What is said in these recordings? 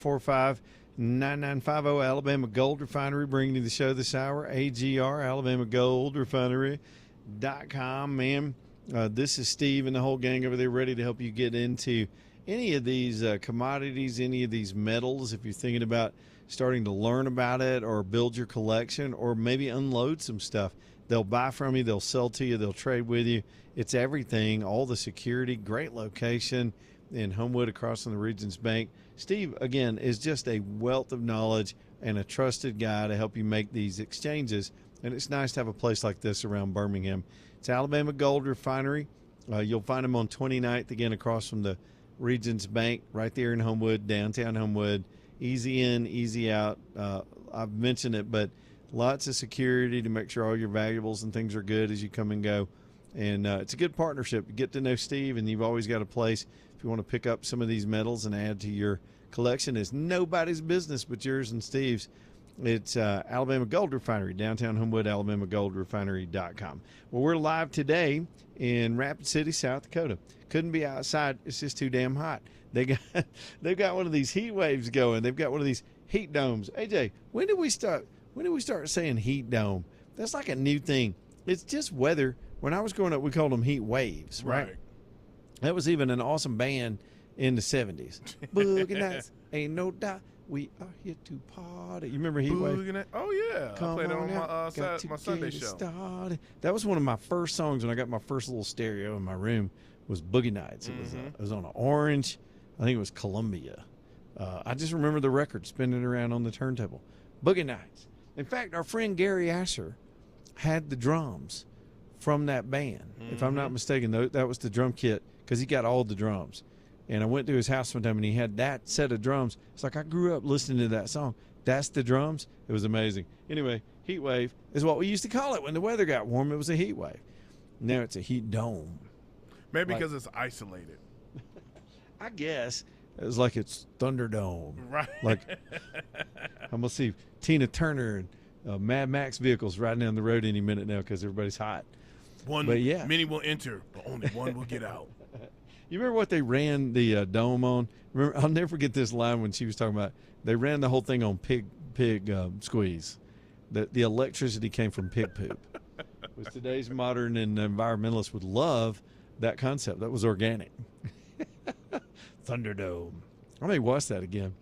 844-995-9950. Alabama Gold Refinery bringing you the show this hour. AGR, Alabama Gold Refinery.com. Man, this is Steve and the whole gang over there ready to help you get into any of these commodities, any of these metals. If you're thinking about starting to learn about it or build your collection or maybe unload some stuff, they'll buy from you, they'll sell to you, they'll trade with you. It's everything, all the security, great location in Homewood across from the Regions Bank. Steve, again, is just a wealth of knowledge and a trusted guy to help you make these exchanges. And it's nice to have a place like this around Birmingham. It's Alabama Gold Refinery. You'll find them on 29th, again, across from the Regions Bank, right there in Homewood, downtown Homewood. Easy in, easy out. I've mentioned it, but lots of security to make sure all your valuables and things are good as you come and go. And it's a good partnership. You get to know Steve, and you've always got a place if you want to pick up some of these metals and add to your collection. It's nobody's business but yours and Steve's. It's Alabama Gold Refinery, downtown Homewood, alabamagoldrefinery.com. Well, we're live today in Rapid City, South Dakota. Couldn't be outside. It's just too damn hot. They've got one of these heat waves going. They've got one of these heat domes. AJ, when did we start saying heat dome? That's like a new thing. It's just weather. When I was growing up, we called them heat waves, right? That was even an awesome band in the 70s. Boogie Nights, ain't no doubt. We are here to party. You remember Heat Wave? Oh, yeah. I played it on my Sunday show. Started. That was one of my first songs when I got my first little stereo in my room was Boogie Nights. It was on an orange. I think it was Columbia. I just remember the record spinning around on the turntable. Boogie Nights. In fact, our friend Gary Asher had the drums from that band. If I'm not mistaken, that was the drum kit because he got all the drums. And I went to his house one time, and he had that set of drums. It's like I grew up listening to that song. That's the drums. It was amazing. Anyway, heat wave is what we used to call it when the weather got warm. It was a heat wave. Now it's a heat dome. Maybe because it's isolated. I guess. It was like it's Thunderdome. Right. Like I'm going to see Tina Turner and Mad Max vehicles riding down the road any minute now because everybody's hot. Many will enter, but only one will get out. You remember what they ran the dome on? I'll never forget this line when she was talking about they ran the whole thing on pig squeeze. The electricity came from pig poop. Which today's modern and environmentalists would love that concept. That was organic. Thunderdome. I may watch that again.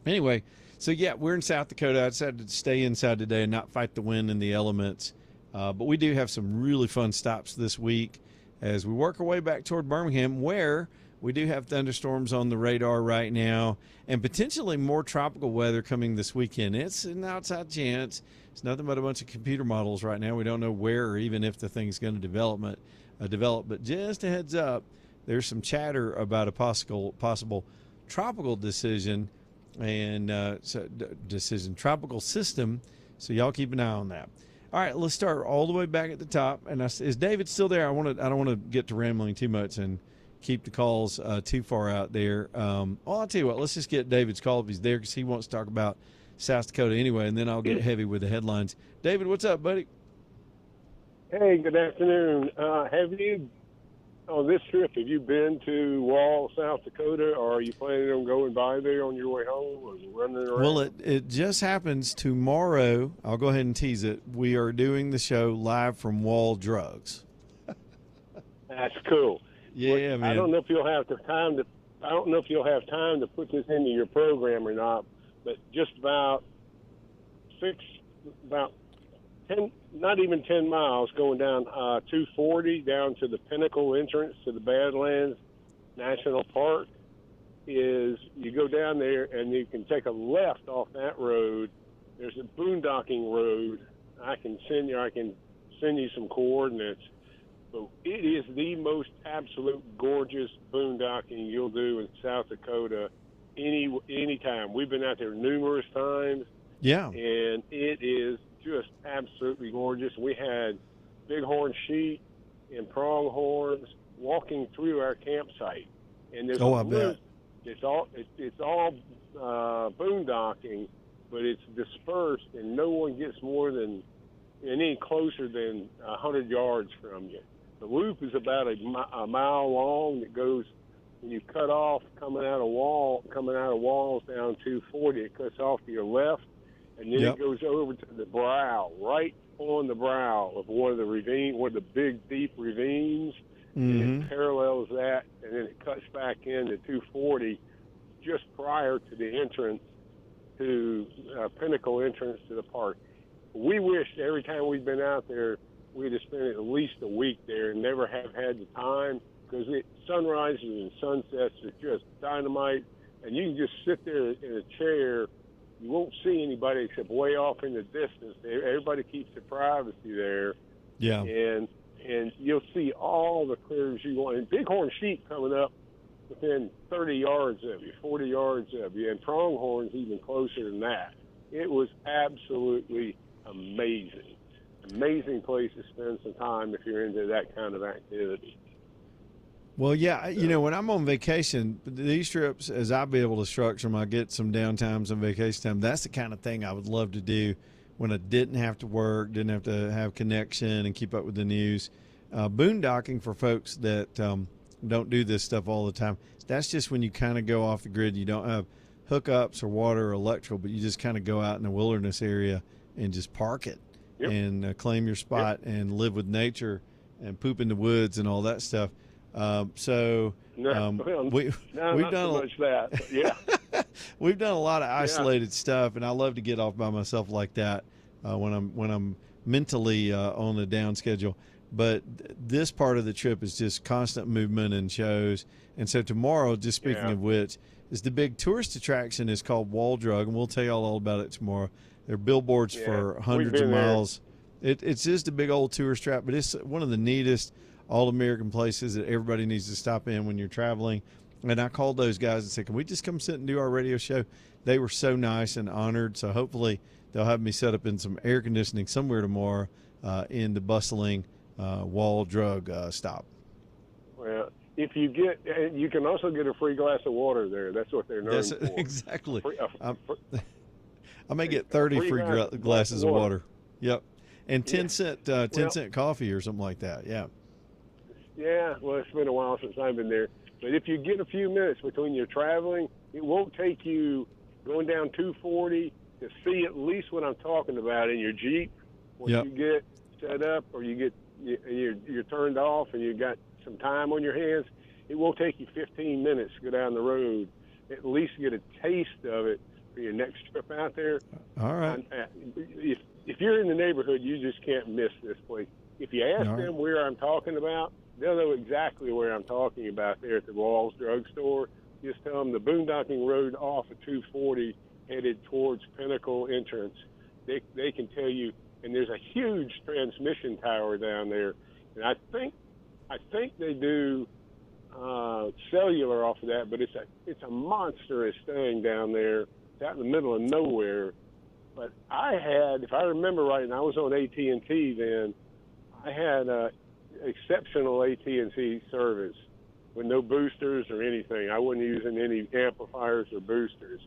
Anyway, so yeah, we're in South Dakota. I decided to stay inside today and not fight the wind and the elements. But we do have some really fun stops this week as we work our way back toward Birmingham, where we do have thunderstorms on the radar right now and potentially more tropical weather coming this weekend. It's an outside chance. It's nothing but a bunch of computer models right now. We don't know where or even if the thing's going to develop. But just a heads up, there's some chatter about a possible tropical decision and tropical system. So y'all keep an eye on that. All right, let's start all the way back at the top. And is David still there? I don't want to get to rambling too much and keep the calls too far out there. Well, I'll tell you what. Let's just get David's call if he's there because he wants to talk about South Dakota anyway, and then I'll get heavy with the headlines. David, what's up, buddy? Hey, good afternoon. On this trip, have you been to Wall, South Dakota, or are you planning on going by there on your way home or running around? Well, it just happens tomorrow. I'll go ahead and tease it. We are doing the show live from Wall Drugs. That's cool. Yeah, man. I don't know if you'll have time to put this into your program or not, but just about 10, not even 10 miles going down 240 down to the Pinnacle entrance to the Badlands National Park is you go down there and you can take a left off that road. There's a boondocking road. I can send you some coordinates. But it is the most absolute gorgeous boondocking you'll do in South Dakota any time. We've been out there numerous times. Yeah. And it is just absolutely gorgeous. We had bighorn sheep and pronghorns walking through our campsite, and there's I bet it's all boondocking, but it's dispersed, and no one gets more than any closer than 100 yards from you. The loop is about a mile long that goes when you cut off coming out of walls down 240, it cuts off to your left, and then it goes over to the brow, right on the brow of one of the big deep ravines, and it parallels that, and then it cuts back into 240 just prior to the entrance to Pinnacle entrance to the park. We wished every time we'd been out there we'd have spent at least a week there and never have had the time, because sunrises and sunsets are just dynamite, and you can just sit there in a chair. You won't see anybody except way off in the distance. Everybody keeps their privacy there. Yeah. And you'll see all the clears you want. And bighorn sheep coming up within 30 yards of you, 40 yards of you, and pronghorns even closer than that. It was absolutely amazing. Amazing place to spend some time if you're into that kind of activity. Well, yeah, when I'm on vacation, these trips, as I'll be able to structure them, I get some downtimes and vacation time. That's the kind of thing I would love to do when I didn't have to work, didn't have to have connection and keep up with the news. Boondocking, for folks that don't do this stuff all the time, that's just when you kind of go off the grid. You don't have hookups or water or electrical, but you just kind of go out in the wilderness area and just park it. Yep. And claim your spot and live with nature and poop in the woods and all that stuff. We've done so much that. Yeah, we've done a lot of isolated stuff, and I love to get off by myself like that when I'm mentally on a down schedule. But this part of the trip is just constant movement and shows. And so tomorrow, just speaking of which, is the big tourist attraction is called Wall Drug, and we'll tell you all about it tomorrow. There are billboards for hundreds of miles. It's just a big old tourist trap, but it's one of the neatest all-American places that everybody needs to stop in when you're traveling. And I called those guys and said, can we just come sit and do our radio show? They were so nice and honored. So hopefully they'll have me set up in some air conditioning somewhere tomorrow in the bustling Wall Drug stop. Well, if you you can also get a free glass of water there. That's what they're known for. Exactly. I may get 30 free glasses of water. Yep. And 10 cent coffee or something like that. Yeah. Yeah. Well, it's been a while since I've been there. But if you get a few minutes between your traveling, it won't take you going down 240 to see at least what I'm talking about in your Jeep. Once you get set up or you're turned off and you've got some time on your hands, it won't take you 15 minutes to go down the road. At least get a taste of it for your next trip out there. All right. If you're in the neighborhood, you just can't miss this place. If you ask them where I'm talking about, they'll know exactly where I'm talking about there at the Walls Drug Store. Just tell them the boondocking road off of 240 headed towards Pinnacle entrance. They can tell you, and there's a huge transmission tower down there. And I think they do cellular off of that, but it's a monstrous thing down there. It's out in the middle of nowhere. But I had, if I remember right, and I was on AT&T then, I had exceptional AT&T service with no boosters or anything. I wasn't using any amplifiers or boosters.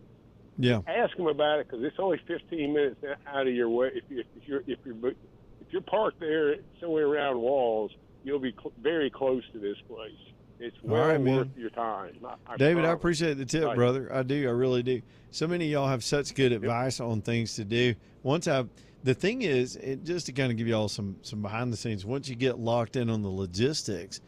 Yeah. Ask them about it, because it's only 15 minutes out of your way. If you're parked there somewhere around Walls, you'll be very close to this place. It's well worth your time. David, I appreciate the tip, brother. I do. I really do. So many of y'all have such good advice on things to do. The thing is, just to kind of give you all some behind the scenes, once you get locked in on the logistics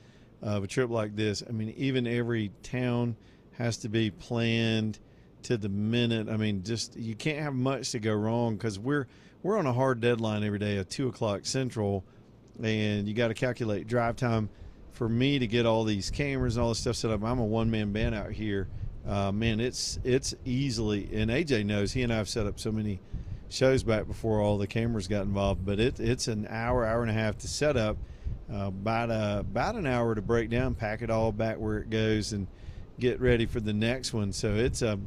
of a trip like this, I mean, even every town has to be planned to the minute. I mean, just you can't have much to go wrong, because we're on a hard deadline every day at 2:00 Central, and you got to calculate drive time. For me to get all these cameras and all this stuff set up, I'm a one-man band out here. Man, it's easily, and AJ knows, he and I have set up so many shows back before all the cameras got involved, but it's an hour and a half to set up, about an hour to break down, pack it all back where it goes, and get ready for the next one. So it's a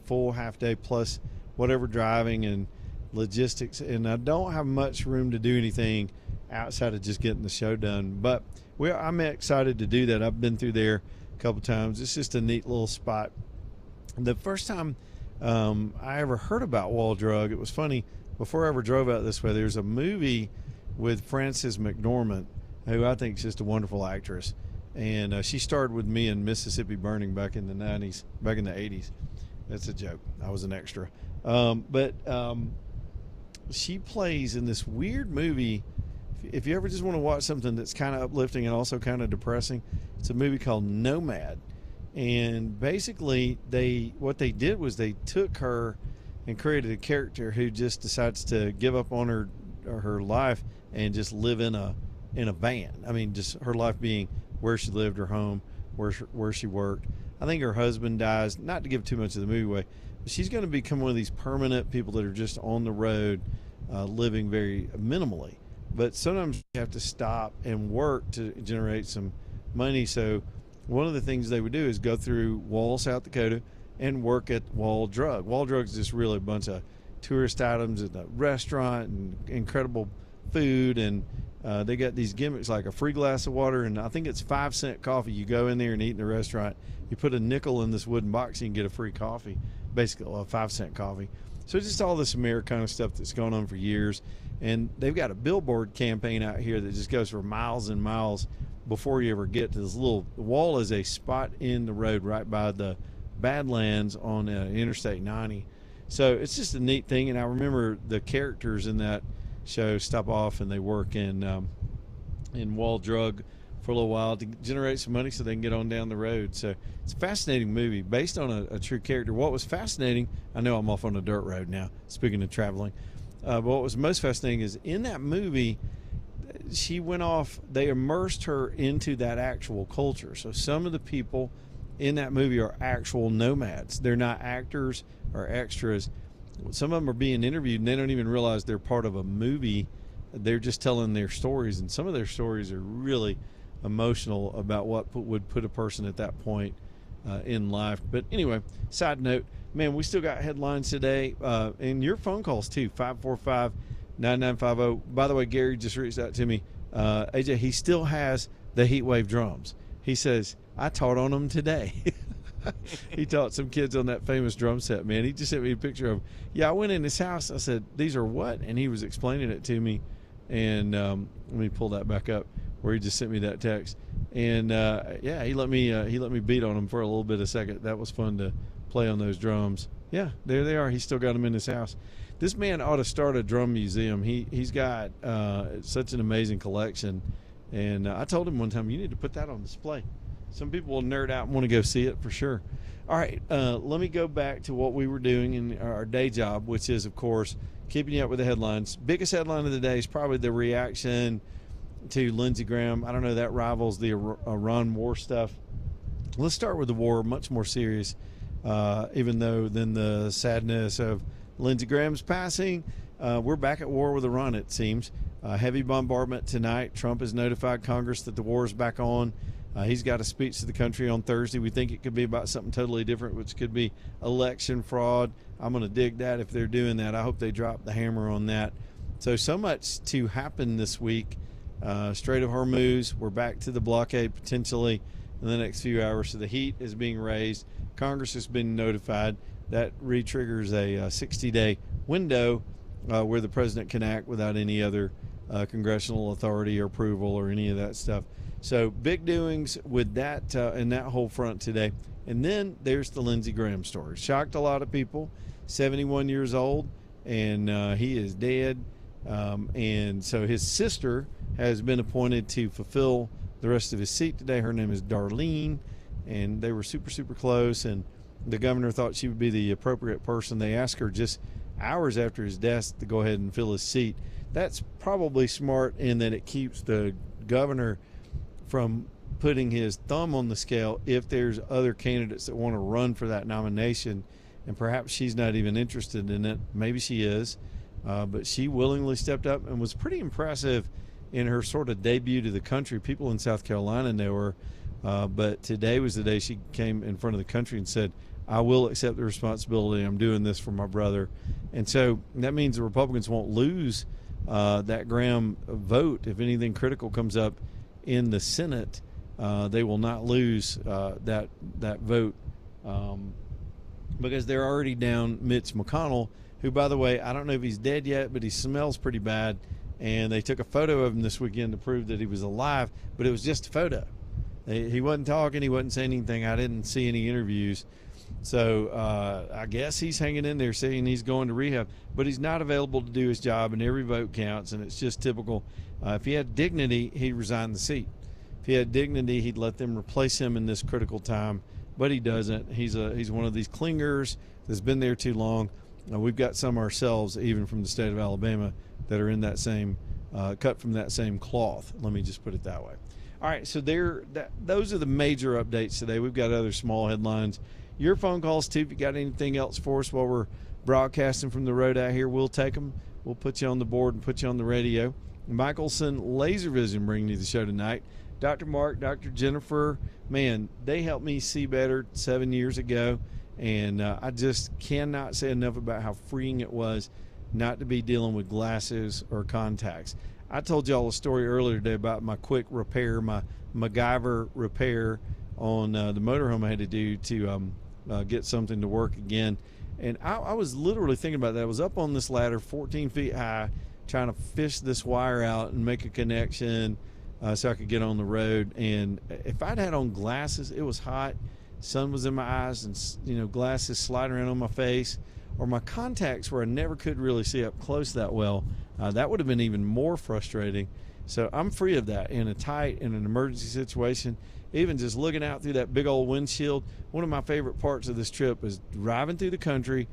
full half day plus whatever driving and logistics, and I don't have much room to do anything outside of just getting the show done, but I'm excited to do that. I've been through there a couple times. It's just a neat little spot. The first time I ever heard about Wall Drug, it was funny. Before I ever drove out this way, there's a movie with Frances McDormand, who I think is just a wonderful actress. And she starred with me in Mississippi Burning back in the 80s. That's a joke. I was an extra. But she plays in this weird movie. If you ever just want to watch something that's kind of uplifting and also kind of depressing, it's a movie called Nomad. And basically, what they did was they took her and created a character who just decides to give up on her life and just live in a van. I mean, just her life being where she lived, her home, where she worked. I think her husband dies. Not to give too much of the movie away, but she's going to become one of these permanent people that are just on the road, living very minimally. But sometimes you have to stop and work to generate some money. So one of the things they would do is go through Wall, South Dakota, and work at Wall Drug. Wall Drug is just really a bunch of tourist items and a restaurant and incredible food. And they got these gimmicks like a free glass of water, and I think it's 5-cent coffee. You go in there and eat in the restaurant. You put a nickel in this wooden box, and you can get a free coffee, basically a 5-cent coffee. So just all this Americana stuff that's going on for years. And they've got a billboard campaign out here that just goes for miles and miles before you ever get to this little Wall. Is a spot in the road right by the Badlands on Interstate 90. So it's just a neat thing. And I remember the characters in that show stop off and they work in Wall Drug for a little while to generate some money so they can get on down the road. So it's a fascinating movie based on a true character. What was fascinating, I know I'm off on a dirt road now, speaking of traveling, but what was most fascinating is in that movie, she went off, they immersed her into that actual culture. So some of the people in that movie are actual nomads. They're not actors or extras. Some of them are being interviewed and they don't even realize they're part of a movie. They're just telling their stories, and some of their stories are really emotional about what would put a person at that point in life. But anyway, side note, man, we still got headlines today, and your phone calls too, 545-9950. By the way, Gary just reached out to me. AJ, he still has the Heatwave drums. He says, I taught on them today. He taught some kids on that famous drum set, man. He just sent me a picture of, I went in his house. I said, these are what? And he was explaining it to me. And let me pull that back up where he just sent me that text. And he let me beat on them for a little bit a second. That was fun to play on those drums. Yeah, there they are. He's still got them in his house. This man ought to start a drum museum. He's got such an amazing collection. And I told him one time, you need to put that on display. Some people will nerd out and want to go see it for sure. All right, let me go back to what we were doing in our day job, which is, of course, keeping you up with the headlines. Biggest headline of the day is probably the reaction to Lindsey Graham. I don't know, that rivals the Iran war stuff. Let's start with the war, much more serious, even though than the sadness of Lindsey Graham's passing. We're back at war with Iran, it seems. Heavy bombardment tonight. Trump has notified Congress that the war is back on. He's got a speech to the country on Thursday. We think it could be about something totally different, which could be election fraud. I'm going to dig that if they're doing that. I hope they drop the hammer on that. So much to happen this week. Strait of Hormuz, we're back to the blockade potentially in the next few hours. So the heat is being raised. Congress has been notified. That re-triggers a 60-day window where the president can act without any other congressional authority or approval or any of that stuff. So big doings with that and that whole front today. And then there's the Lindsey Graham story. Shocked a lot of people. 71 years old, and he is dead. And so his sister has been appointed to fulfill the rest of his seat today. Her name is Darlene, and they were super, super close. And the governor thought she would be the appropriate person. They asked her just hours after his death to go ahead and fill his seat. That's probably smart in that it keeps the governor from putting his thumb on the scale if there's other candidates that want to run for that nomination, and perhaps she's not even interested in it. Maybe she is, but she willingly stepped up and was pretty impressive in her sort of debut to the country. People in South Carolina know her, but today was the day she came in front of the country and said, I will accept the responsibility. I'm doing this for my brother. And so that means the Republicans won't lose that Graham vote. If anything critical comes up in the Senate, they will not lose that vote because they're already down Mitch McConnell, who, by the way, I don't know if he's dead yet, but he smells pretty bad. And they took a photo of him this weekend to prove that he was alive, but it was just a photo. He wasn't talking. He wasn't saying anything. I didn't see any interviews. So I guess he's hanging in there saying he's going to rehab, but he's not available to do his job, and every vote counts, and it's just typical. If he had dignity, he'd resign the seat. If he had dignity, he'd let them replace him in this critical time, but he doesn't. He's one of these clingers that's been there too long. We've got some ourselves, even from the state of Alabama, that are in that same cut from that same cloth. Let me just put it that way. All right, so those are the major updates today. We've got other small headlines. Your phone calls, too, if you got anything else for us while we're broadcasting from the road out here, we'll take them. We'll put you on the board and put you on the radio. Michelson Laser Vision bringing you the show tonight. Dr. Mark, Dr. Jennifer, man, they helped me see better 7 years ago, and I just cannot say enough about how freeing it was not to be dealing with glasses or contacts. I told y'all a story earlier today about my quick repair, my MacGyver repair on the motorhome I had to do to get something to work again. And I was literally thinking about that. I was up on this ladder 14 feet high trying to fish this wire out and make a connection so I could get on the road. And if I'd had on glasses, it was hot, sun was in my eyes, and glasses sliding around on my face, or my contacts where I never could really see up close that well, that would have been even more frustrating. So I'm free of that in an emergency situation. Even just looking out through that big old windshield. One of my favorite parts of this trip is driving through the country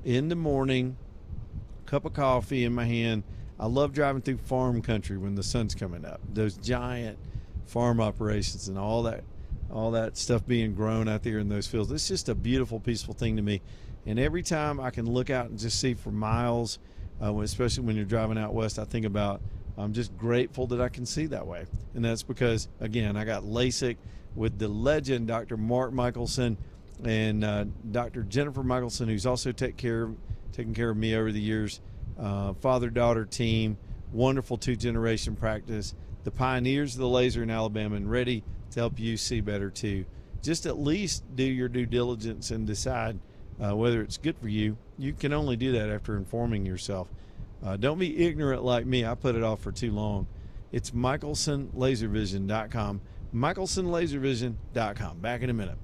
in the morning, cup of coffee in my hand. I love driving through farm country when the sun's coming up. Those giant farm operations and all that stuff being grown out there in those fields. It's just a beautiful, peaceful thing to me. And every time I can look out and just see for miles, especially when you're driving out west, I think about I'm just grateful that I can see that way. And that's because, again, I got LASIK with the legend Dr. Mark Michelson and Dr. Jennifer Michelson, who's also taken care of me over the years. Father-daughter team, wonderful two-generation practice, the pioneers of the laser in Alabama, and ready to help you see better too. Just at least do your due diligence and decide whether it's good for you. You can only do that after informing yourself. Don't be ignorant like me. I put it off for too long. It's MichelsonLaserVision.com. MichelsonLaserVision.com. Back in a minute.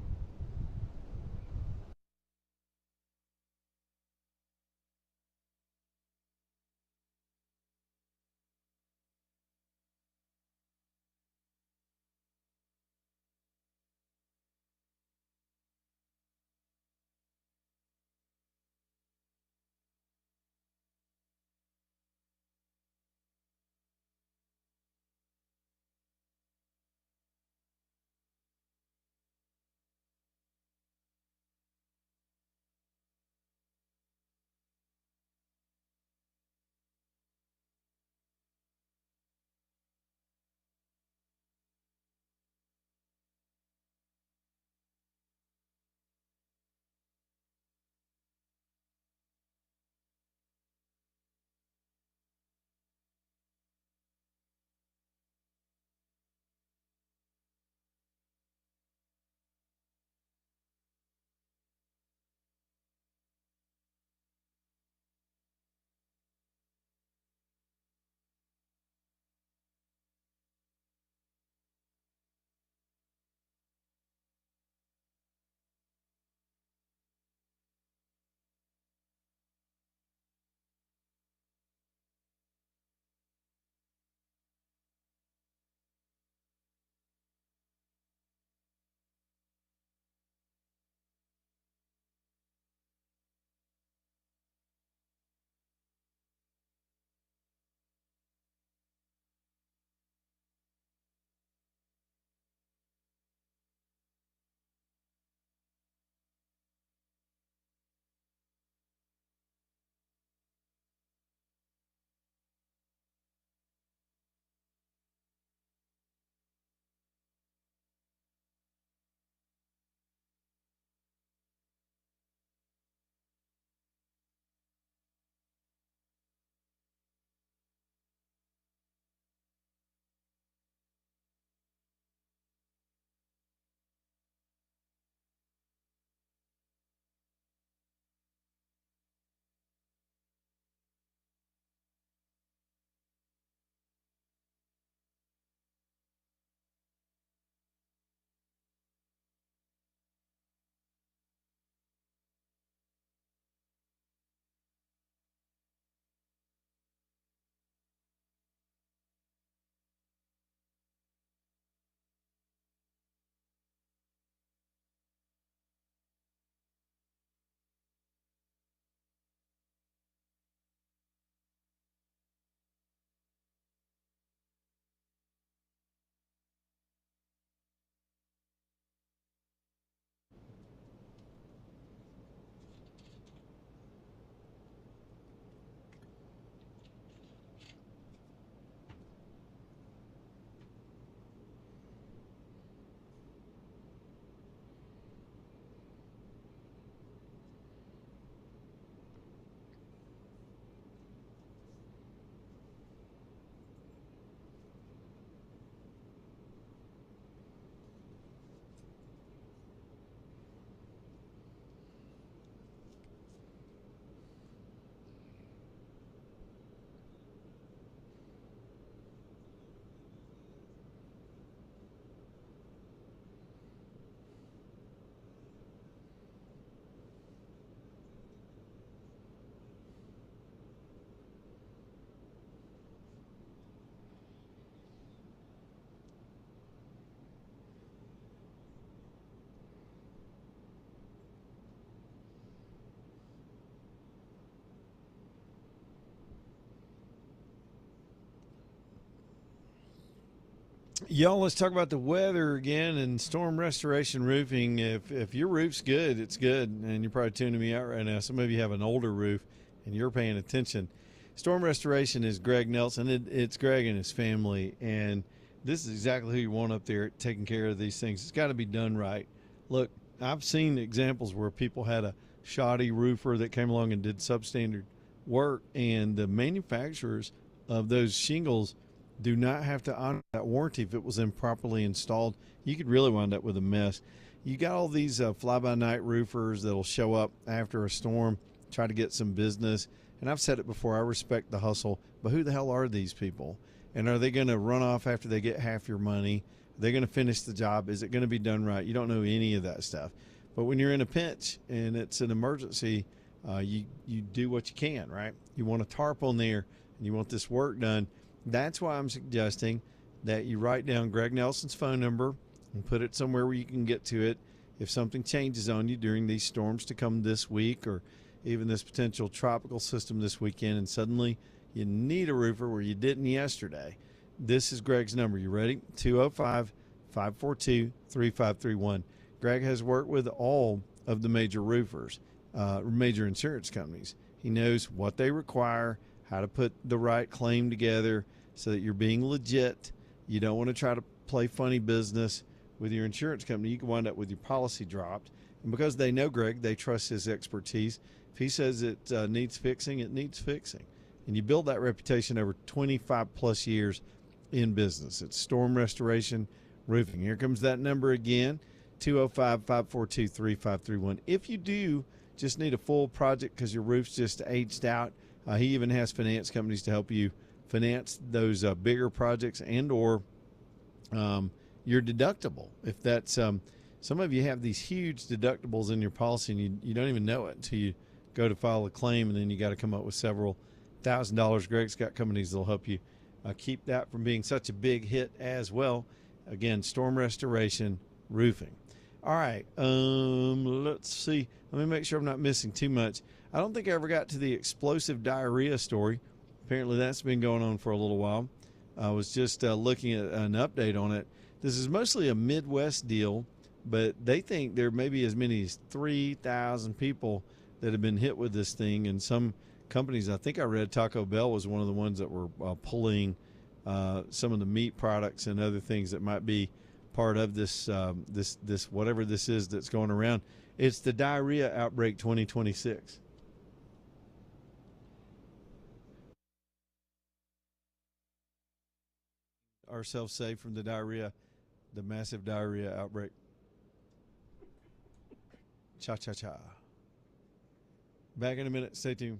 Y'all, let's talk about the weather again and Storm Restoration Roofing. If your roof's good, it's good, and you're probably tuning me out right now. Some of you have an older roof, and you're paying attention. Storm Restoration is Greg Nelson. It's Greg and his family, and this is exactly who you want up there taking care of these things. It's got to be done right. Look, I've seen examples where people had a shoddy roofer that came along and did substandard work, and the manufacturers of those shingles do not have to honor that warranty if it was improperly installed. You could really wind up with a mess. You got all these fly-by-night roofers that'll show up after a storm, try to get some business. And I've said it before, I respect the hustle, but who the hell are these people? And are they going to run off after they get half your money? Are they going to finish the job? Is it going to be done right? You don't know any of that stuff. But when you're in a pinch and it's an emergency, you do what you can, right? You want a tarp on there and you want this work done. That's why I'm suggesting that you write down Greg Nelson's phone number and put it somewhere where you can get to it. If something changes on you during these storms to come this week, or even this potential tropical system this weekend, and suddenly you need a roofer where you didn't yesterday, this is Greg's number. You ready? 205-542-3531. Greg has worked with all of the major roofers, major insurance companies. He knows what they require, how to put the right claim together so that you're being legit. You don't want to try to play funny business with your insurance company. You can wind up with your policy dropped. And because they know Greg, they trust his expertise. If he says it needs fixing, it needs fixing. And you build that reputation over 25 plus years in business. It's Storm Restoration Roofing. Here comes that number again, 205-542-3531. If you do just need a full project because your roof's just aged out, he even has finance companies to help you finance those bigger projects and or your deductible. If that's some of you have these huge deductibles in your policy and you don't even know it until you go to file a claim, and then you got to come up with several $1,000s. Greg's got companies that'll help you keep that from being such a big hit as well. Again, Storm Restoration Roofing. All right, let's see. Let me make sure I'm not missing too much. I don't think I ever got to the explosive diarrhea story. Apparently that's been going on for a little while. I was just looking at an update on it. This is mostly a Midwest deal, but they think there may be as many as 3,000 people that have been hit with this thing. And some companies, I think I read Taco Bell was one of the ones that were pulling some of the meat products and other things that might be part of this whatever this is that's going around. It's the diarrhea outbreak 2026. Ourselves safe from the diarrhea, the massive diarrhea outbreak. Cha-cha-cha. Back in a minute. Stay tuned.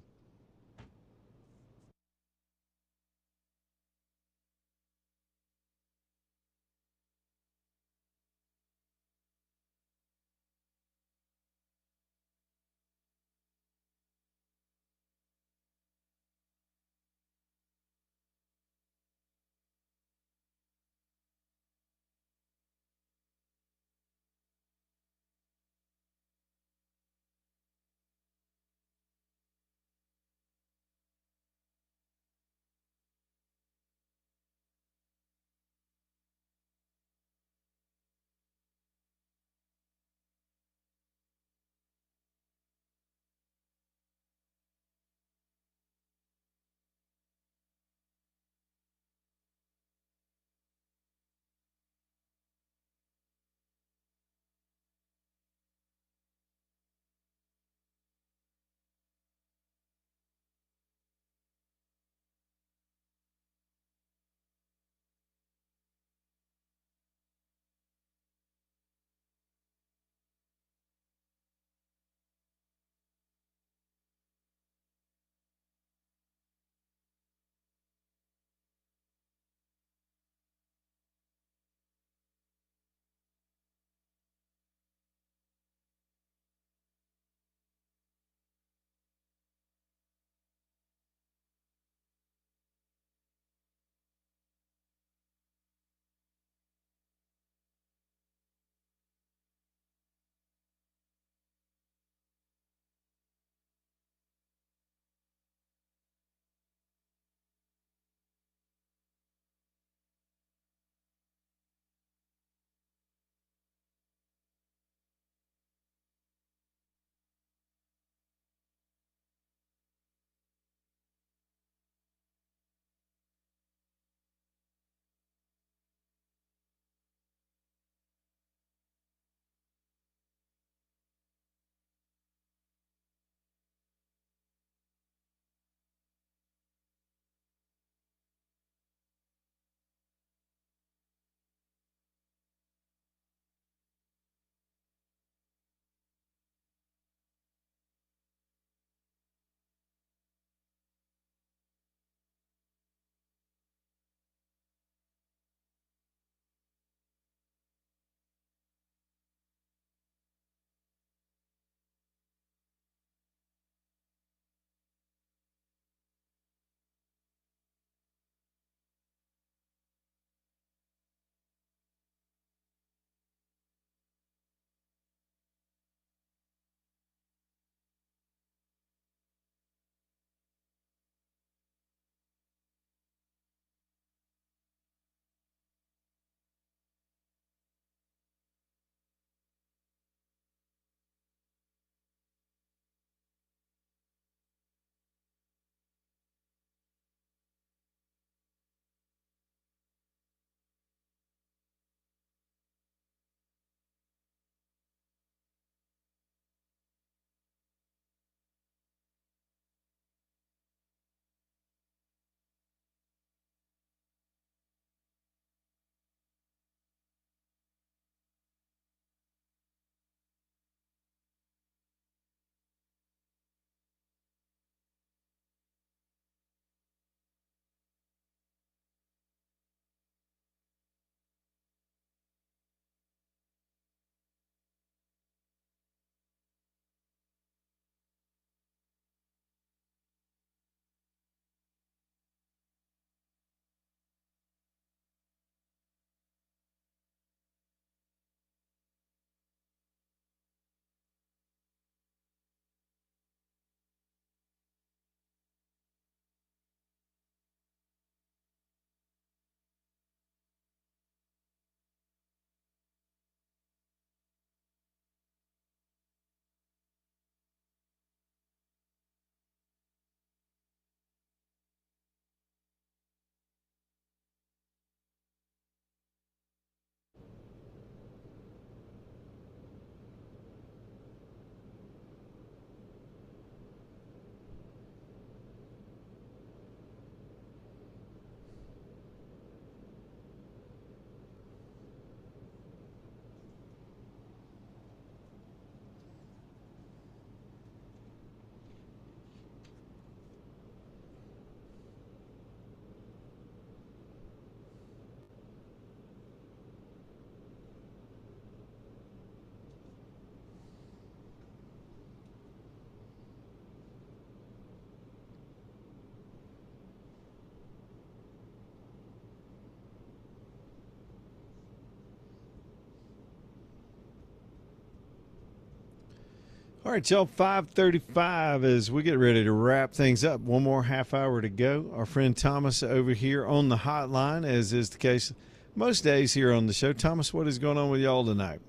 All right, y'all, 5:35 as we get ready to wrap things up. One more half hour to go. Our friend Thomas over here on the hotline, as is the case most days here on the show. Thomas, what is going on with y'all tonight?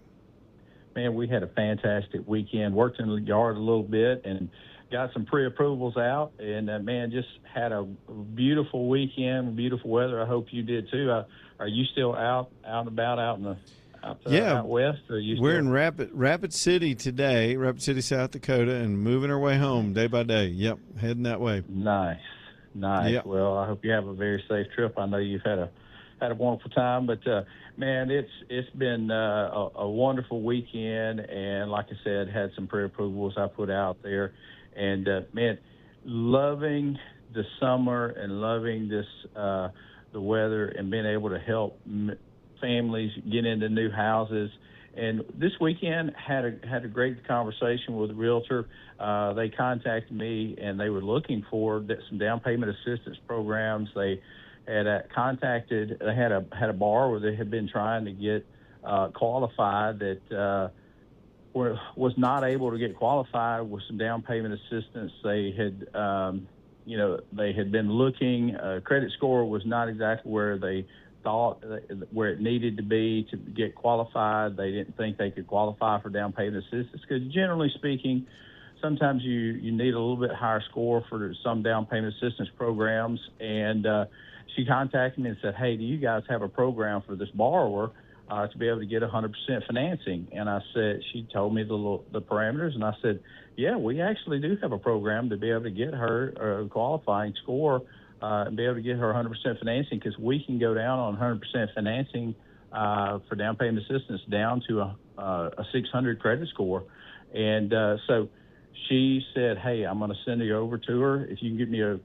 Man, we had a fantastic weekend. Worked in the yard a little bit and got some pre-approvals out. And, man, just had a beautiful weekend, beautiful weather. I hope you did too. Are you still out and about out in the out west? Or we're in Rapid City today, Rapid City, South Dakota, and moving our way home day by day. Yep, heading that way. Nice. Yep. Well, I hope you have a very safe trip. I know you've had a wonderful time, but man, it's been a wonderful weekend, and like I said, had some pre-approvals I put out there, and man, loving the summer and loving this the weather and being able to help families get into new houses. And this weekend had a great conversation with a realtor. They contacted me and they were looking for some down payment assistance programs. They had they had a borrower that had been trying to get qualified that was not able to get qualified with some down payment assistance. They had they had been looking. Credit score was not exactly where they thought where it needed to be to get qualified. They didn't think they could qualify for down payment assistance because generally speaking, sometimes you need a little bit higher score for some down payment assistance programs. And she contacted me and said, "Hey, do you guys have a program for this borrower to be able to get 100% financing?" And I said, she told me the parameters, and I said, "Yeah, we actually do have a program to be able to get her a qualifying score and be able to get her 100% financing, because we can go down on 100% financing for down payment assistance down to a 600 credit score." And so she said, "Hey, I'm going to send you over to her if you can get me a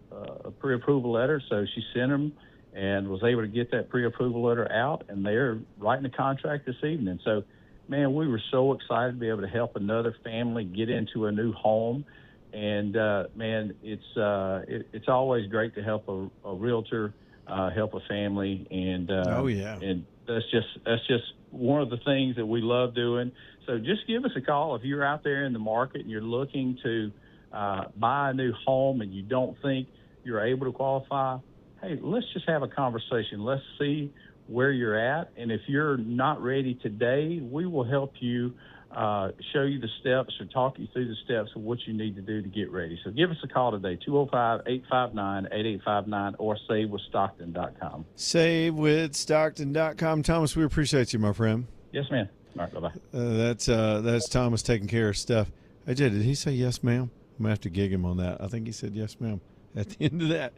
pre-approval letter." So she sent them and was able to get that pre-approval letter out, and they're writing the contract this evening. So, man, we were so excited to be able to help another family get into a new home. And man, it's always great to help a realtor help a family, and and that's just one of the things that we love doing. So just give us a call if you're out there in the market and you're looking to buy a new home and you don't think you're able to qualify. Hey, let's just have a conversation. Let's see where you're at, and if you're not ready today, we will help you. Show you the steps or talk you through the steps of what you need to do to get ready. So give us a call today, 205-859-8859 or SaveWithStockton.com. SaveWithStockton.com. Thomas, we appreciate you, my friend. Yes, ma'am. All right, bye-bye. That's Thomas taking care of stuff. Hey, Jay, did he say yes, ma'am? I'm going to have to gig him on that. I think he said yes, ma'am at the end of that.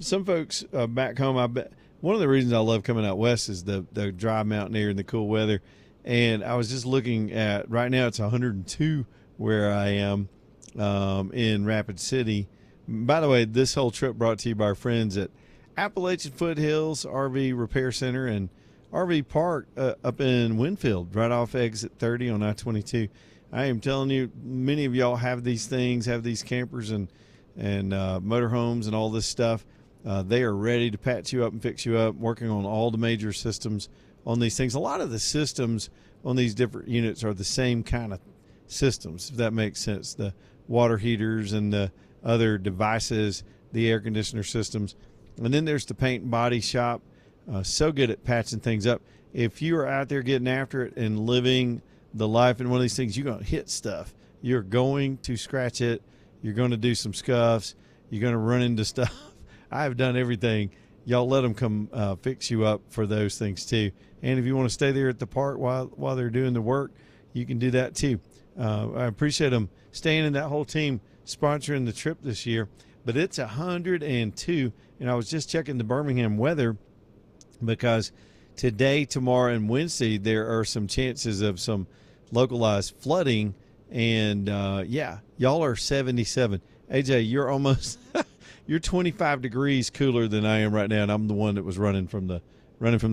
Some folks back home, I bet one of the reasons I love coming out west is the dry mountain air and the cool weather. And I was just looking at, right now it's 102 where I am in Rapid City. By the way, this whole trip brought to you by our friends at Appalachian Foothills RV Repair Center and RV Park up in Winfield, right off exit 30 on I-22. I am telling you, many of y'all have these things, have these campers and motorhomes and all this stuff. They are ready to patch you up and fix you up, working on all the major systems on these things. A lot of the systems on these different units are the same kind of systems, if that makes sense. The water heaters and the other devices, the air conditioner systems. And then there's the paint and body shop. So good at patching things up. If you are out there getting after it and living the life in one of these things, you're going to hit stuff. You're going to scratch it. You're going to do some scuffs. You're going to run into stuff. I have done everything. Y'all let them come fix you up for those things too. And if you want to stay there at the park while they're doing the work, you can do that too. I appreciate them staying in that whole team sponsoring the trip this year. But it's 102, and I was just checking the Birmingham weather because today, tomorrow, and Wednesday there are some chances of some localized flooding. And y'all are 77. AJ, you're almost you're 25 degrees cooler than I am right now, and I'm the one that was running from the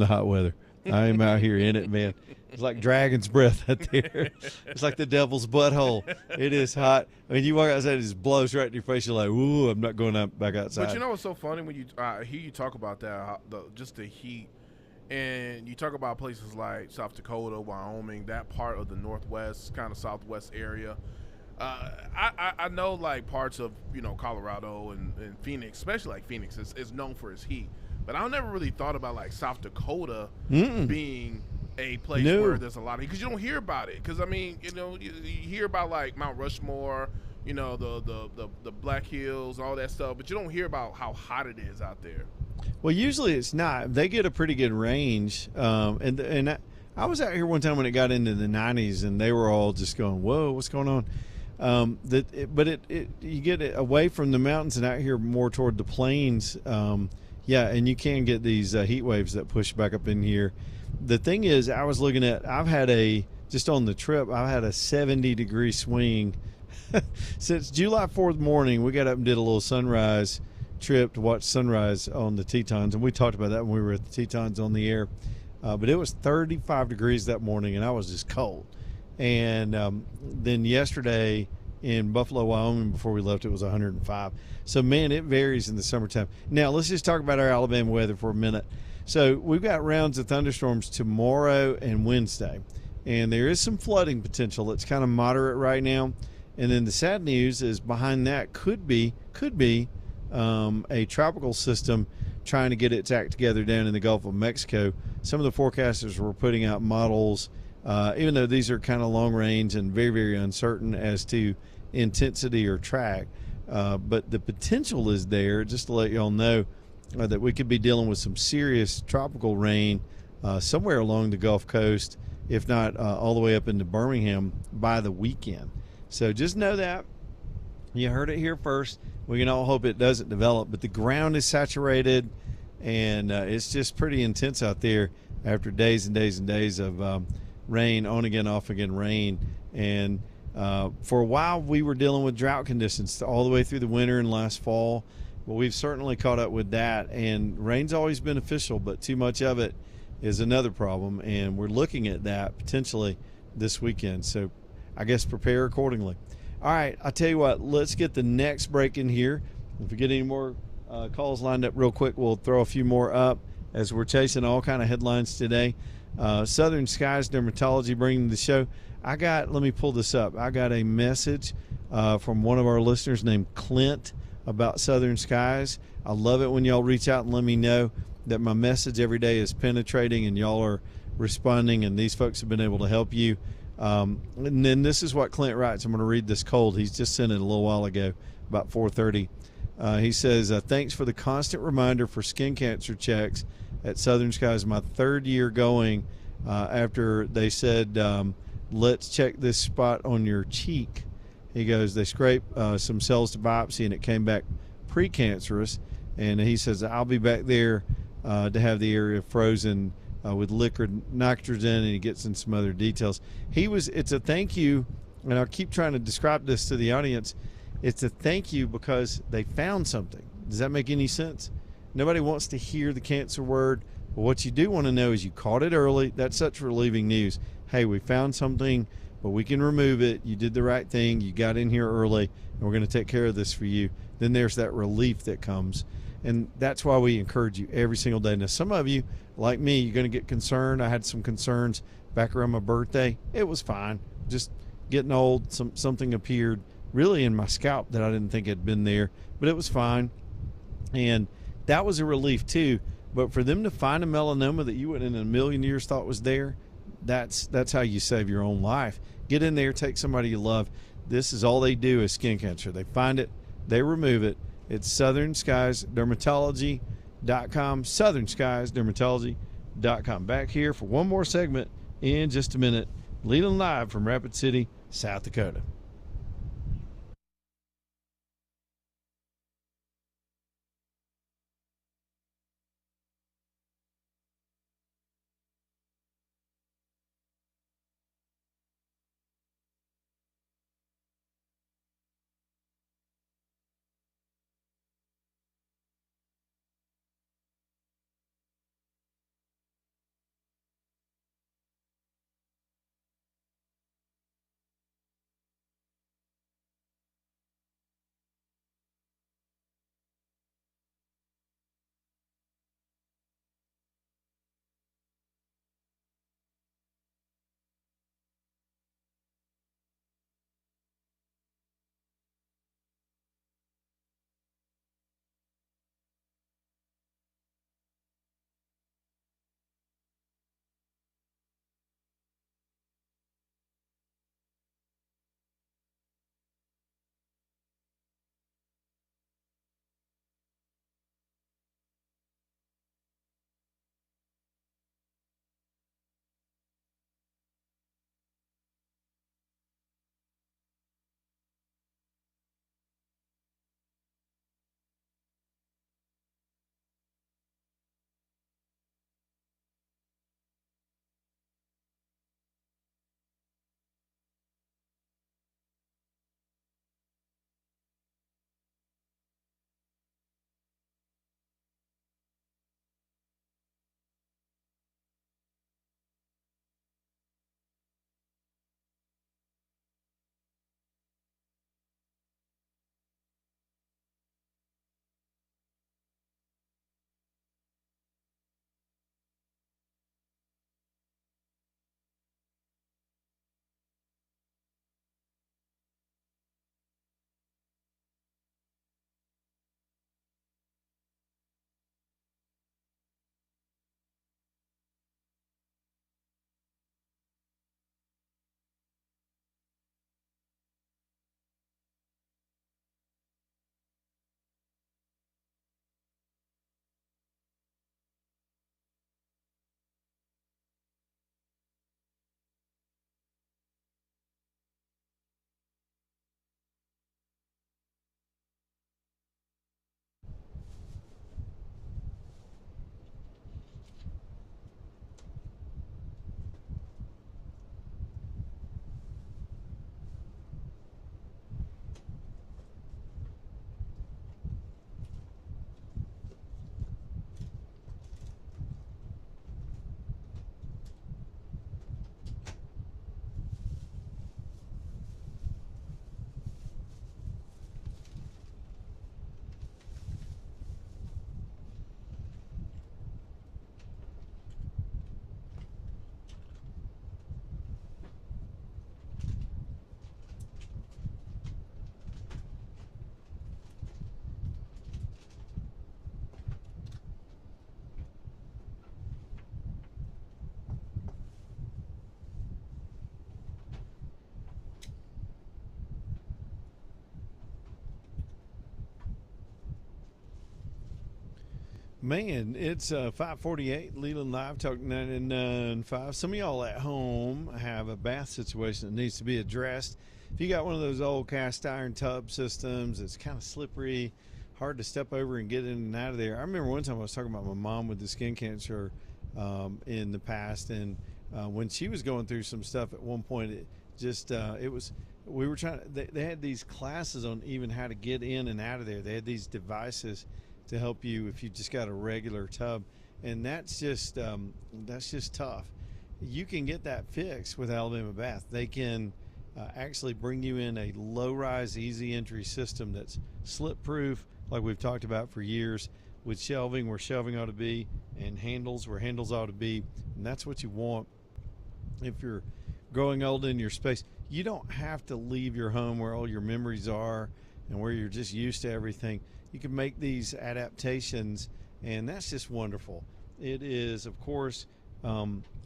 hot weather. I am out here in it, man. It's like dragon's breath out there. It's like the devil's butthole. It is hot. I mean, you walk outside, it just blows right in your face. You're like, ooh, I'm not going back outside. But you know what's so funny when you hear you talk about that, just the heat And you talk about places like South Dakota, Wyoming, that part of the Northwest, kind of Southwest area. I know like parts of Colorado and Phoenix, especially like Phoenix, is known for its heat. But I never really thought about like South Dakota being a place where there's a lot of heat, because you don't hear about it. Because I mean, you hear about like Mount Rushmore, the Black Hills, all that stuff, but you don't hear about how hot it is out there. Well, usually it's not. They get a pretty good range, and I was out here one time when it got into the 90s, and they were all just going, "Whoa, what's going on?" But you get it away from the mountains and out here more toward the plains. Yeah, and you can get these heat waves that push back up in here. The thing is, I was looking at, just on the trip, I've had a 70-degree swing since July 4th morning. We got up and did a little sunrise trip to watch sunrise on the Tetons, and we talked about that when we were at the Tetons on the air. But it was 35 degrees that morning, and I was just cold. And then yesterday in Buffalo, Wyoming, before we left, it was 105. So, man, it varies in the summertime. Now, let's just talk about our Alabama weather for a minute. So, we've got rounds of thunderstorms tomorrow and Wednesday, and there is some flooding potential. It's kind of moderate right now. And then the sad news is behind that could be a tropical system trying to get its act together down in the Gulf of Mexico. Some of the forecasters were putting out models, even though these are kind of long range and very, very uncertain as to intensity or track. But the potential is there, just to let y'all know that we could be dealing with some serious tropical rain somewhere along the Gulf Coast, if not all the way up into Birmingham by the weekend. So just know that. You heard it here first. We can all hope it doesn't develop, but the ground is saturated, and it's just pretty intense out there after days and days and days of rain, on again, off again rain. And for a while, we were dealing with drought conditions all the way through the winter and last fall. But we've certainly caught up with that, and rain's always beneficial, but too much of it is another problem, and we're looking at that potentially this weekend. So I guess prepare accordingly. All right, I'll tell you what, let's get the next break in here. If we get any more calls lined up real quick, we'll throw a few more up as we're chasing all kind of headlines today. Southern Skies Dermatology bringing the show. Let me pull this up. I got a message from one of our listeners named Clint about Southern Skies. I love it when y'all reach out and let me know that my message every day is penetrating and y'all are responding, and these folks have been able to help you. And then this is what Clint writes. I'm going to read this cold. He's just sent it a little while ago, about 4:30. He says, thanks for the constant reminder for skin cancer checks at Southern Skies. My third year going after they said, let's check this spot on your cheek. He goes, they scraped some cells to biopsy, and it came back precancerous. And he says, I'll be back there to have the area frozen with liquid nitrogen, and he gets in some other details. It's a thank you, and I'll keep trying to describe this to the audience. It's a thank you because they found something. Does that make any sense? Nobody wants to hear the cancer word, but what you do want to know is you caught it early. That's such relieving news. Hey, we found something, but we can remove it. You did the right thing. You got in here early, and we're going to take care of this for you. Then there's that relief that comes. And that's why we encourage you every single day. Now, some of you, like me, you're going to get concerned. I had some concerns back around my birthday. It was fine. Just getting old. Something appeared really in my scalp that I didn't think had been there, but it was fine. And that was a relief too. But for them to find a melanoma that you wouldn't in a million years thought was there, that's how you save your own life. Get in there, take somebody you love. This is all they do is skin cancer. They find it, they remove it. It's Southern Skies Dermatology.com, Southern Skies Dermatology.com. Back here for one more segment in just a minute. Leland live from Rapid City, South Dakota. Man, it's 5:48. Leland Live Talk 99.5. Some of y'all at home have a bath situation that needs to be addressed. If you got one of those old cast iron tub systems, it's kind of slippery, hard to step over and get in and out of there. I remember one time I was talking about my mom with the skin cancer in the past, and when she was going through some stuff at one point, we were trying. They had these classes on even how to get in and out of there. They had these devices to help you if you just got a regular tub, and that's just tough. You can get that fixed with Alabama Bath. They can actually bring you in a low-rise, easy entry system that's slip-proof, like we've talked about for years, with shelving where shelving ought to be and handles where handles ought to be, and that's what you want if you're growing old in your space. You don't have to leave your home where all your memories are and where you're just used to everything. You can make these adaptations, and that's just wonderful. It is, of course,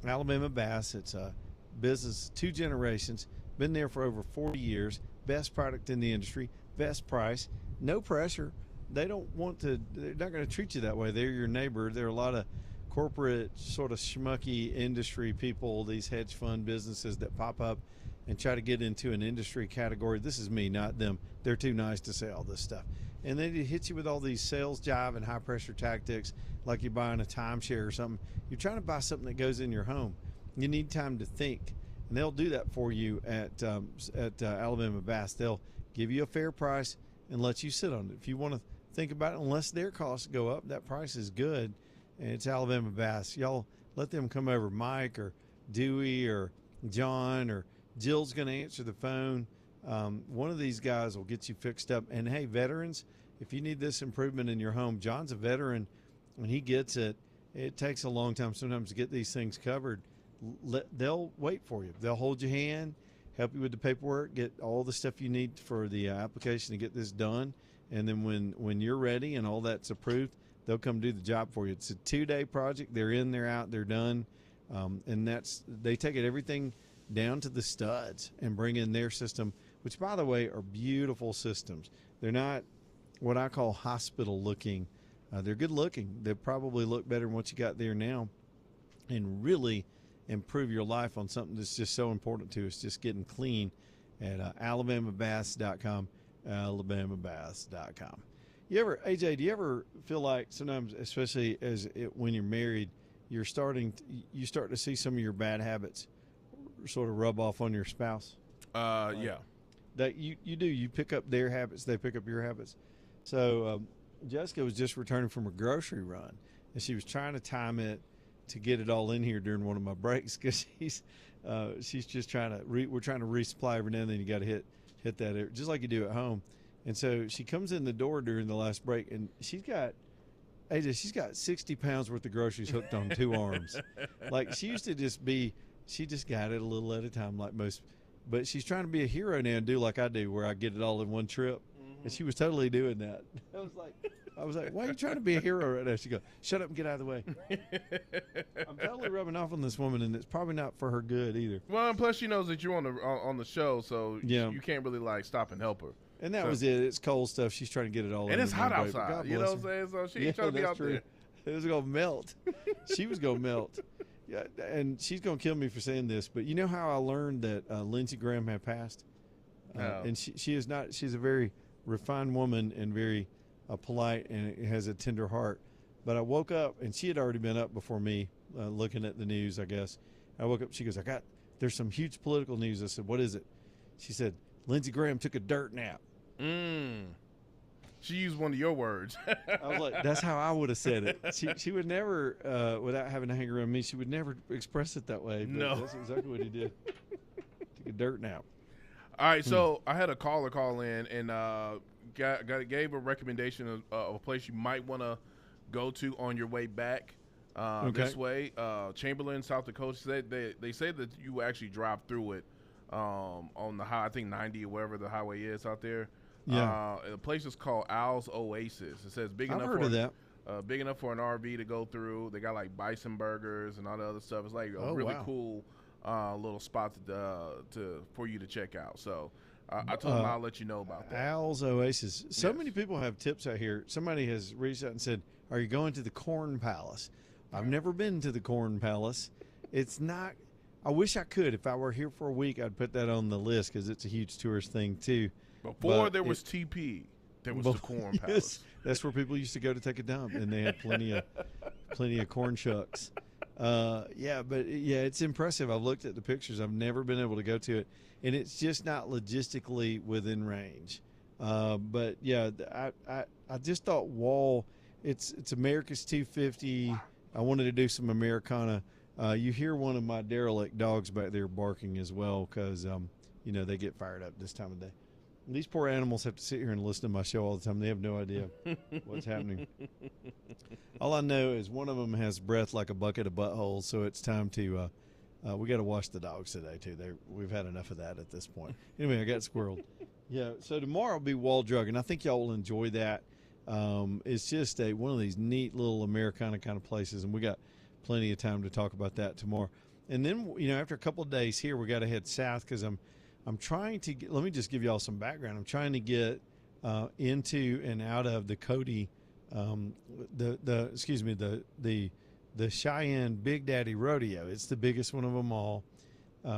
Alabama Bass. It's a business, 2 generations, been there for over 40 years, best product in the industry, best price, no pressure. They're not going to treat you that way. They're your neighbor. There are a lot of corporate sort of schmucky industry people, these hedge fund businesses that pop up and try to get into an industry category. This is me, not them. They're too nice to say all this stuff. And then it hits you with all these sales jive and high pressure tactics, like you're buying a timeshare or something. You're trying to buy something that goes in your home. You need time to think, and they'll do that for you at Alabama Bass. They'll give you a fair price and let you sit on it. If you want to think about it, unless their costs go up, that price is good, and it's Alabama Bass. Y'all let them come over. Mike or Dewey or John or Jill's going to answer the phone. One of these guys will get you fixed up. And hey, veterans, if you need this improvement in your home, John's a veteran. When he gets it, it takes a long time sometimes to get these things covered. They'll wait for you. They'll hold your hand, help you with the paperwork, get all the stuff you need for the application to get this done. And then when you're ready and all that's approved, they'll come do the job for you. It's a 2-day project. They're in, they're out, they're done. And they take it everything down to the studs and bring in their system, which, by the way, are beautiful systems. They're not what I call hospital looking. They're good looking. They probably look better than what you got there now, and really improve your life on something that's just so important to us, just getting clean at alabamabass.com, alabamabass.com. AJ, do you ever feel like sometimes, especially when you're married, you start to see some of your bad habits sort of rub off on your spouse? Yeah. That you do. You pick up their habits, they pick up your habits. So Jessica was just returning from a grocery run, and she was trying to time it to get it all in here during one of my breaks, because she's just trying to we're trying to resupply every now and then. You got to hit that area, just like you do at home. And so she comes in the door during the last break, and she's got 60 pounds worth of groceries hooked on 2 arms. Like, she used to she just got it a little at a time like most. But she's trying to be a hero now and do like I do, where I get it all in one trip. Mm-hmm. And she was totally doing that. I was like, why are you trying to be a hero right now? She goes, shut up and get out of the way. I'm totally rubbing off on this woman, and it's probably not for her good either. Well, and plus she knows that you're on the show, so yeah, you can't really stop and help her. And that was it. It's cold stuff. She's trying to get it all in. And it's hot outside. You know what I'm saying? So she ain't trying to be out there. It was going to melt. She was going to melt. Yeah, and she's going to kill me for saying this, but you know how I learned that Lindsey Graham had passed? And she is not. She's a very refined woman and very polite, and has a tender heart. But I woke up, and she had already been up before me, looking at the news, I guess. I woke up. She goes, there's some huge political news. I said, what is it? She said, Lindsey Graham took a dirt nap. She used one of your words. I was like, that's how I would have said it. She would never, without having to hang around me, she would never express it that way. But no. That's exactly what he did. Took a dirt nap. All right, so I had a caller call in and gave a recommendation of a place you might want to go to on your way back this way. Chamberlain, South Dakota. They say that you actually drive through it on the high, I think 90 or wherever the highway is out there. Yeah. The place is called Al's Oasis. It says big enough. I've heard of that. Big enough for an RV to go through. They got like bison burgers and all the other stuff. It's like a really cool little spot for you to check out. So I told them I'll let you know about that. Al's Oasis. So many people have tips out here. Somebody has reached out and said, are you going to the Corn Palace? I've never been to the Corn Palace. It's not. I wish I could. If I were here for a week, I'd put that on the list because it's a huge tourist thing too. Before there was TP, there was the Corn Palace. Yes, that's where people used to go to take a dump, and they had plenty of corn shucks. It's impressive. I've looked at the pictures. I've never been able to go to it, and it's just not logistically within range. But yeah, I just thought Wall. It's America's 250. I wanted to do some Americana. You hear one of my derelict dogs back there barking as well because they get fired up this time of day. These poor animals have to sit here and listen to my show all the time. They have no idea what's happening. All I know is one of them has breath like a bucket of buttholes, so it's time to we got to wash the dogs today, too. We've had enough of that at this point. Anyway, I got squirreled. Yeah, so tomorrow will be Wall Drug, and I think y'all will enjoy that. It's just one of these neat little Americana kind of places, and we got plenty of time to talk about that tomorrow. And then, after a couple of days here, we got to head south because I'm trying to let me just give y'all some background. I'm trying to get into and out of the Cody, the Cheyenne Big Daddy Rodeo. It's the biggest one of them all.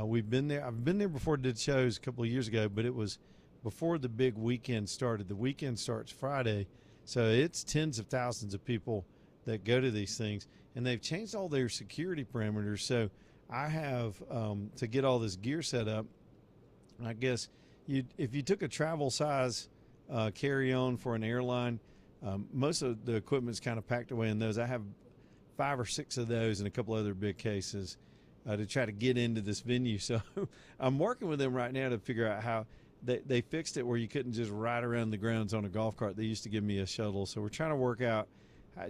We've been there. I've been there before. Did shows a couple of years ago, but it was before the big weekend started. The weekend starts Friday, so it's tens of thousands of people that go to these things, and they've changed all their security parameters. So I have to get all this gear set up. I guess if you took a travel size carry-on for an airline, most of the equipment's kind of packed away in those. I have 5 or 6 of those and a couple other big cases to try to get into this venue. So I'm working with them right now to figure out how they fixed it where you couldn't just ride around the grounds on a golf cart. They used to give me a shuttle. So we're trying to work out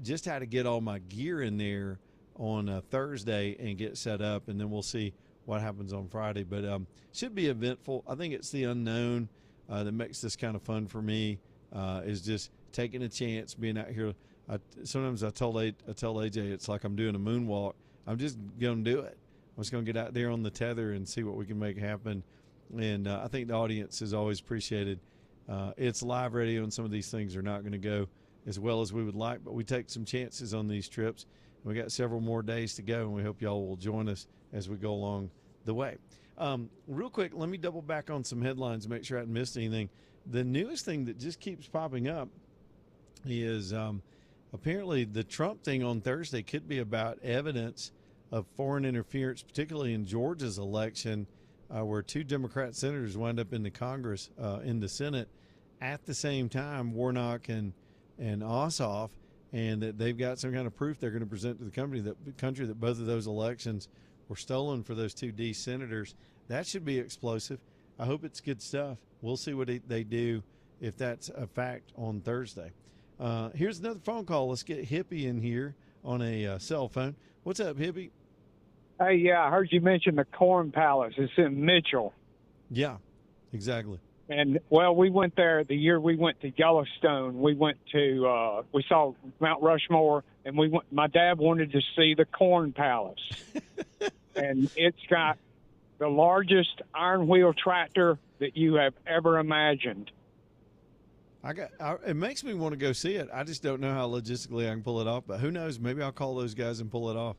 just how to get all my gear in there on Thursday and get set up, and then we'll see what happens on Friday. But should be eventful. I think it's the unknown that makes this kind of fun for me, is just taking a chance, being out here. Sometimes I tell AJ it's like I'm doing a moonwalk. I'm just going to do it. I'm just going to get out there on the tether and see what we can make happen. And I think the audience has always appreciated. It's live radio, and some of these things are not going to go as well as we would like, but we take some chances on these trips. We got several more days to go, and we hope y'all will join us as we go along the way. Real quick, let me double back on some headlines, make sure I haven't missed anything. The newest thing that just keeps popping up is apparently the Trump thing on Thursday could be about evidence of foreign interference, particularly in Georgia's election, where 2 Democrat senators wind up in the Congress, in the Senate, at the same time, Warnock and Ossoff, and that they've got some kind of proof they're going to present to the country that both of those elections were stolen for those 2 D senators. That should be explosive. I hope it's good stuff. We'll see what they do if that's a fact on Thursday. Here's another phone call. Let's get Hippie in here on a cell phone. What's up, Hippie? Hey, yeah, I heard you mention the Corn Palace. It's in Mitchell. Yeah, exactly. And, well, we went there the year we went to Yellowstone. We went to, we saw Mount Rushmore, and my dad wanted to see the Corn Palace. And it's got the largest iron wheel tractor that you have ever imagined. It makes me want to go see it. I just don't know how logistically I can pull it off, but who knows? Maybe I'll call those guys and pull it off.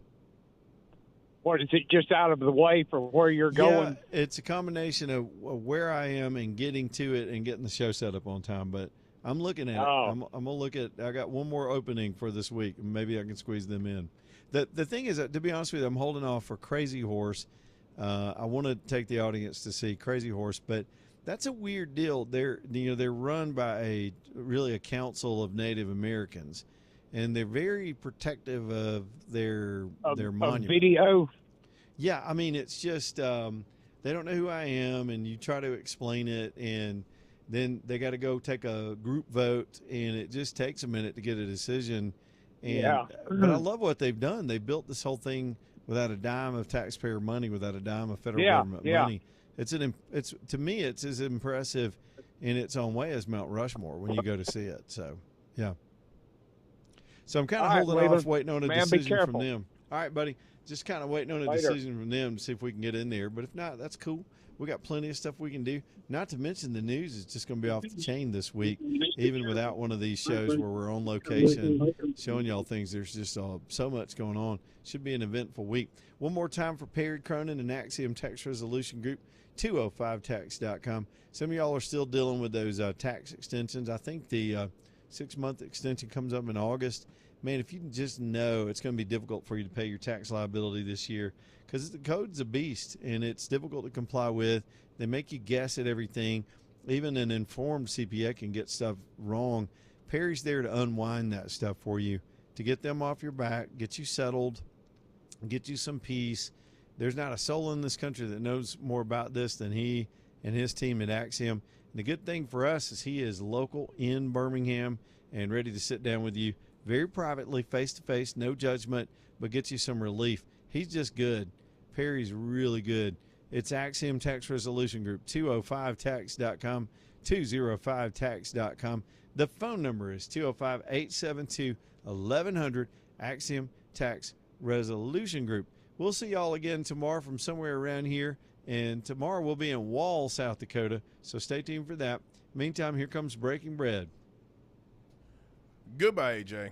What, is it just out of the way for where you're going? Yeah, it's a combination of where I am and getting to it and getting the show set up on time. But I'm looking at it. I'm going to look at I got one more opening for this week. Maybe I can squeeze them in. The thing is, that, to be honest with you, I'm holding off for Crazy Horse. I want to take the audience to see Crazy Horse, but that's a weird deal. They're run by a council of Native Americans, and they're very protective of their monument. Video. Yeah, I mean, it's just they don't know who I am, and you try to explain it, and then they got to go take a group vote, and it just takes a minute to get a decision. And, yeah. But I love what they've done. They built this whole thing without a dime of taxpayer money, without a dime of federal government money. It's to me, it's as impressive in its own way as Mount Rushmore when you go to see it. So, yeah. So I'm kind of holding off, waiting on a decision from them. All right, buddy. Just kind of waiting on a decision from them to see if we can get in there. But if not, that's cool. We got plenty of stuff we can do. Not to mention the news is just going to be off the chain this week, even without one of these shows where we're on location showing y'all things. There's just so much going on. Should be an eventful week. One more time for Perry Cronin and Axiom Tax Resolution Group, 205tax.com. Some of y'all are still dealing with those tax extensions. I think the 6-month extension comes up in August. Man, if you can just know it's going to be difficult for you to pay your tax liability this year because the code's a beast and it's difficult to comply with. They make you guess at everything. Even an informed CPA can get stuff wrong. Perry's there to unwind that stuff for you, to get them off your back, get you settled, get you some peace. There's not a soul in this country that knows more about this than he and his team at Axiom. And the good thing for us is he is local in Birmingham and ready to sit down with you very privately, face-to-face, no judgment, but gets you some relief. He's just good. Perry's really good. It's Axiom Tax Resolution Group, 205tax.com, 205tax.com. The phone number is 205-872-1100, Axiom Tax Resolution Group. We'll see y'all again tomorrow from somewhere around here, and tomorrow we'll be in Wall, South Dakota, so stay tuned for that. Meantime, here comes Breaking Bread. Goodbye, AJ.